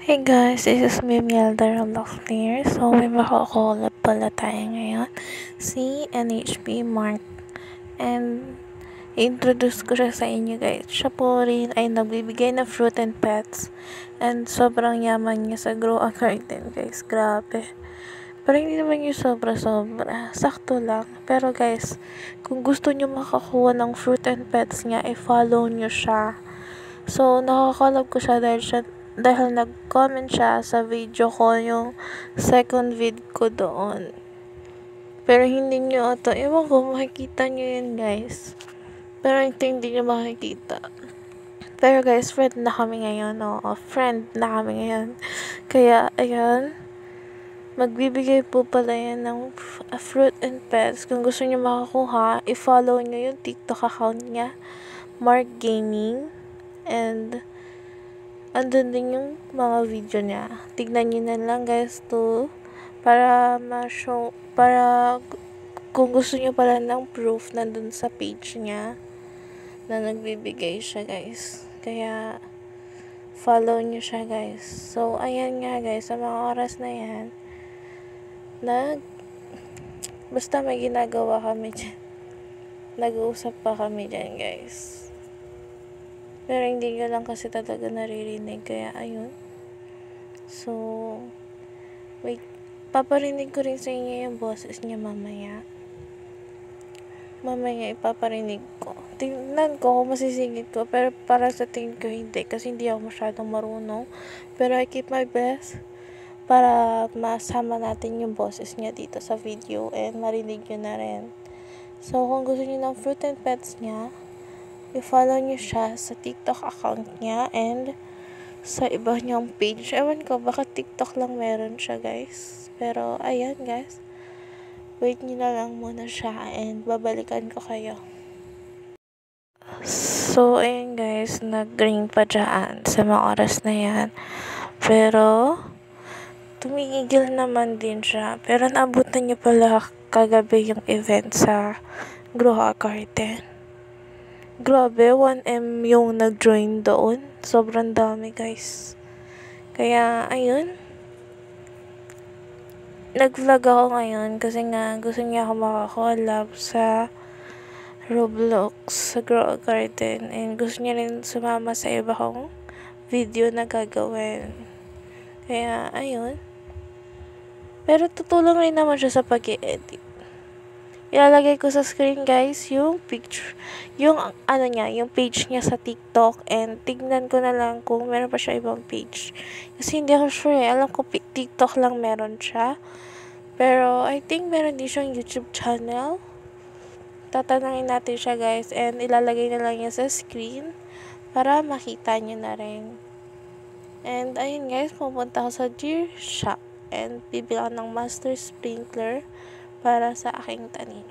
Hey guys, this is me, Mielda Roblox Player. So, may makakolab pala tayo ngayon. Si NHP Mark. And, introduce ko siya sa inyo guys. Siya po rin ay nagbibigay ng fruit and pets. And, sobrang yaman niya sa grow a garden guys. Grabe. Pero hindi naman yung sobra-sobra. Sakto lang. Pero guys, kung gusto niyo makakuha ng fruit and pets niya, i-follow niyo siya. So, nakakolab ko siya dahil nag-comment siya sa video ko, yung second vid ko doon. Pero hindi nyo ito, ewan ko, makikita nyo yun guys. Pero ito hindi nyo makikita. Pero guys, friend na kami ngayon, friend na kami ngayon. Kaya, ayan, magbibigay po pala yan ng fruit and pets. Kung gusto nyo makakuha, i-follow nyo yung TikTok account niya, Mark Gaming. And, andun din yung mga video niya. Tignan nyo na lang guys para ma-show, para kung gusto nyo pala ng proof, nandun sa page niya na nagbibigay siya guys. Kaya, follow nyo siya guys. So, ayan nga guys, sa mga oras na yan, basta may ginagawa kami dyan. Nag-uusap pa kami dyan guys. Pero hindi nyo lang kasi talaga naririnig. Kaya, ayun. So, wait. Paparinig ko rin sa inyo yung boses niya mamaya. Mamaya ipaparinig ko. Tingnan ko kung masisingit ko. Pero para sa tingin ko hindi. Kasi hindi ako masyadong marunong. Pero I keep my best para masama natin yung boses niya dito sa video. And marinig nyo na rin. So, kung gusto nyo ng fruit and pets niya, i-follow nyo siya sa TikTok account niya and sa iba niyang page. Ewan ko, baka TikTok lang meron siya guys. Pero, ayan guys. Wait nyo na lang muna siya and babalikan ko kayo. So, ayan guys, nag-ring pa dyan sa mga oras na yan. Pero, tumigil naman din siya. Pero, naabutan niyo pala kagabi yung event sa Grow a Garden. Grabe, 1M yung nag-join doon. Sobrang dami, guys. Kaya, ayun. Nag-vlog ako ngayon kasi nga gusto niya ako makakolab sa Roblox, sa Grow a Garden. And gusto niya rin sumama sa iba kong video na gagawin. Kaya, ayun. Pero tutulong rin naman siya sa pag-i-edit. Ilalagay ko sa screen guys yung picture, yung yung page niya sa TikTok, and tignan ko na lang kung meron pa siya ibang page. Kasi hindi ako sure alam ko TikTok lang meron siya. Pero I think meron din siyang YouTube channel. Tatanungin natin siya guys and ilalagay na lang niya sa screen para makita niyo na rin. And ayun guys, pupunta ako sa Deer Shop and bibili ako ng master sprinkler para sa aking tanim.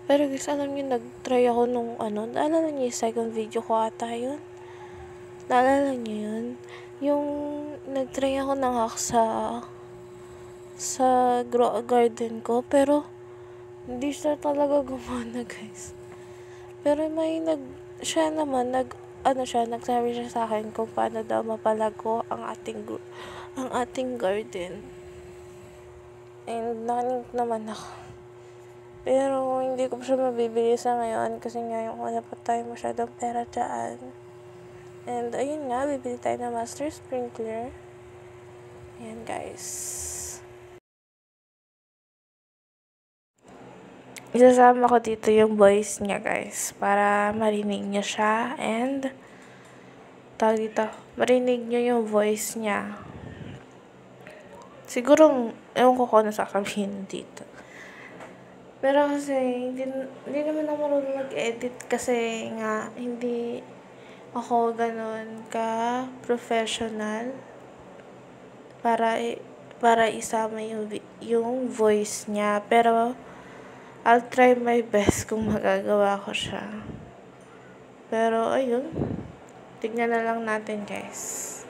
Pero guys, alam niyo, nag-try ako nung naalala niyo yung second video ko ata yun? Naalala niyo yun? Yung nag-try ako ng hack sa grow a garden ko, pero hindi siya talaga gumana guys. Pero siya naman, nagsabi siya sa akin kung paano daw mapalago ang ating garden. And nakinig naman ako. Pero hindi ko siya mabibili sa ngayon kasi nga yung wala pa tayo masyadong pera dyan. And ayun nga, bibili tayo ng master sprinkler. Ayan guys. Isasama ko dito yung voice niya guys para marinig niya siya and marinig niyo yung voice niya. Siguro, ewan ko kung ano sasabihin dito. Pero kasi, hindi naman ako marunong mag-edit kasi nga, hindi ako ganun ka-professional para isama yung voice niya. Pero, I'll try my best kung magagawa ko siya. Pero, ayun. Tignan na lang natin, guys.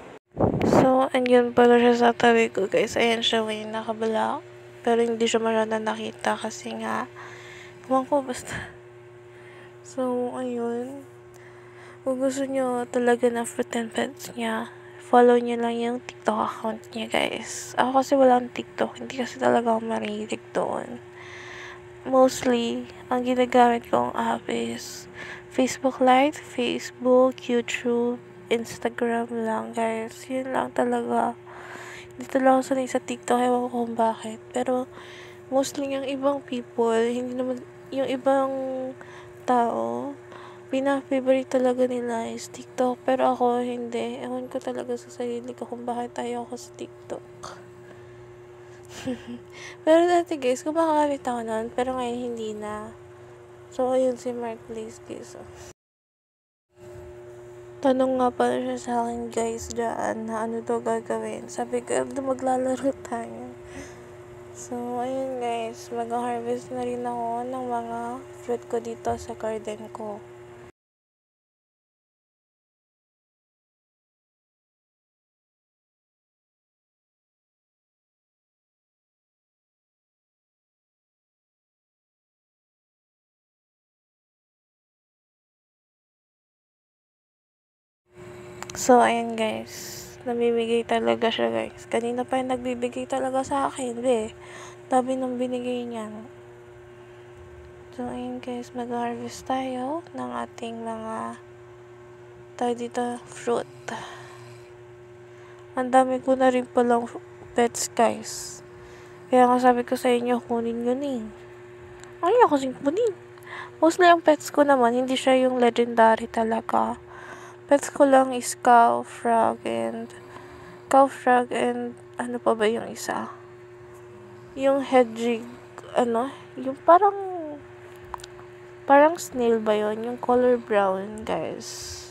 So, andyan pala siya sa tabi ko guys. Ayan siya, may nakabala. Pero hindi siya masyadong nakita kasi nga, kumang ko basta. So, ayun. Kung gusto nyo talaga ng fruit and pets niya, follow nyo lang yung TikTok account niya, guys. Ako kasi walang TikTok. Hindi kasi talaga ako marinig doon. Mostly, ang ginagamit kong app is Facebook Lite, Facebook, YouTube, Instagram lang, guys. Yun lang talaga. Hindi talaga ako sanay sa TikTok. Ewan ko kung bakit. Pero, mostly yung ibang people, hindi naman, yung ibang tao, pina-favorite talaga nila is TikTok. Pero ako, hindi. Ewan ko talaga sa sarili ko kung bakit ayaw ko sa TikTok. Pero dati guys, kumakamit ako nun. Pero ngayon hindi na. So, ayun si Mark Blaze guys. Tanong nga pala siya sa akin guys dyan na ano daw gagawin. Sabi ko, maglalaro tayo. So, ayun guys, mag-harvest na rin ako ng mga fruit ko dito sa garden ko. So, ayun guys, namimigay talaga siya guys. Kanina pa yung nagbibigay talaga sa akin, Dami nang binigay niyan. So, ayun guys, mag-harvest tayo ng ating mga dito, fruit. Ang dami ko na rin palang pets guys. Kaya nga sabi ko sa inyo, kunin yun Ayaw kasing kunin. Mostly ang pets ko naman, hindi siya yung legendary talaga. Pets ko lang is cow, frog, and ano pa ba yung isa? Yung hedgehog, yung parang snail ba yun? Yung color brown, guys.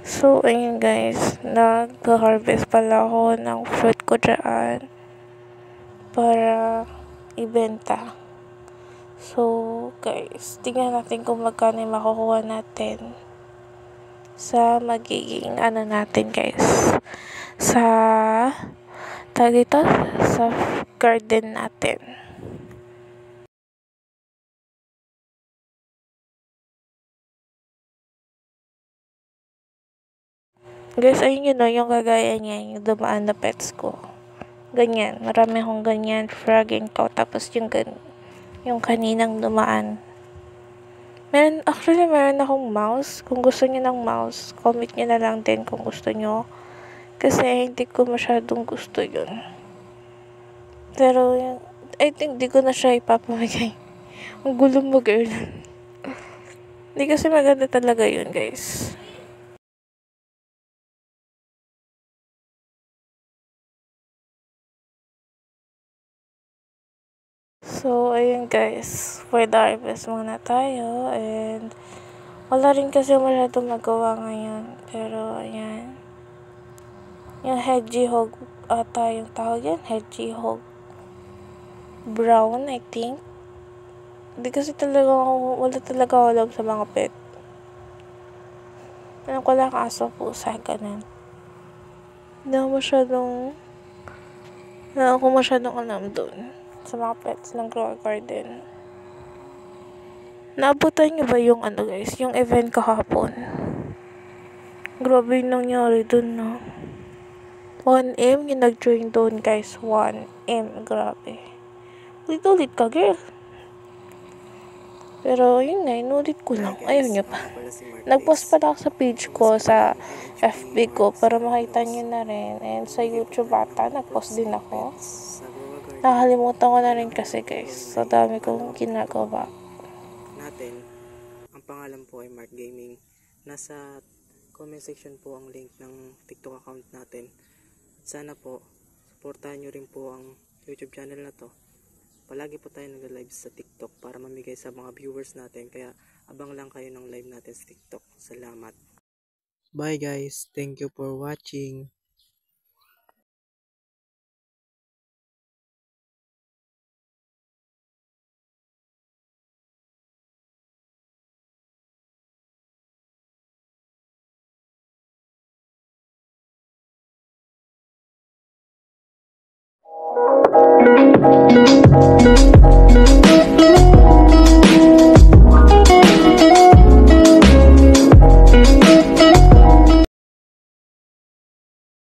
So, ayun guys, nag-harvest pala ako ng fruit ko dyan para ibenta. So, guys, tingnan natin kung magkano yung makukuha natin sa magiging natin guys. Sa sa garden natin. Guys, ayun yun yung kagaya niya, yung dumaan na pets ko. Ganyan, marami akong ganyan, frog and cow, tapos yung kaninang dumaan. Meron akong mouse. Kung gusto niyo ng mouse, comment niyo na lang din kung gusto niyo. Kasi hindi ko masyadong gusto yun. Pero, I think di ko na siya ipapamigay. Ang gulo mo, girl. Hindi kasi maganda talaga yun, guys. So, ayun guys. For the harvest muna tayo. And, wala rin kasi masyadong magawa ngayon. Pero, ayan. Yung hedgehog ata yung tawag yan. Hedgehog brown, I think. Hindi kasi wala talaga ako alam sa mga pet. Alam ko lang aso, pusa, ganun. Hindi ako masyadong alam dun sa mga pets ng grow garden. Naabutan niyo ba yung guys, yung event kahapon? Grabe yung nangyari dun, no? 1M yung nag-join doon, guys. 1M, grabe. Ulit-ulit ka, girl. Pero, yun nga, inulit ko lang. Ayaw niyo pa. Nag-post pala ako sa page ko, sa FB ko, para makita niyo na rin. And sa YouTube ata, nag-post din ako. Nakalimutan ko na rin kasi, guys. So, dami kong ginagawa. Natin, ang pangalan po ay Mark Gaming. Nasa comment section po ang link ng TikTok account natin. Sana po, supportahan nyo rin po ang YouTube channel na to. Palagi po tayo nag-live sa TikTok para mamigay sa mga viewers natin. Kaya abang lang kayo ng live natin sa TikTok. Salamat. Bye guys. Thank you for watching.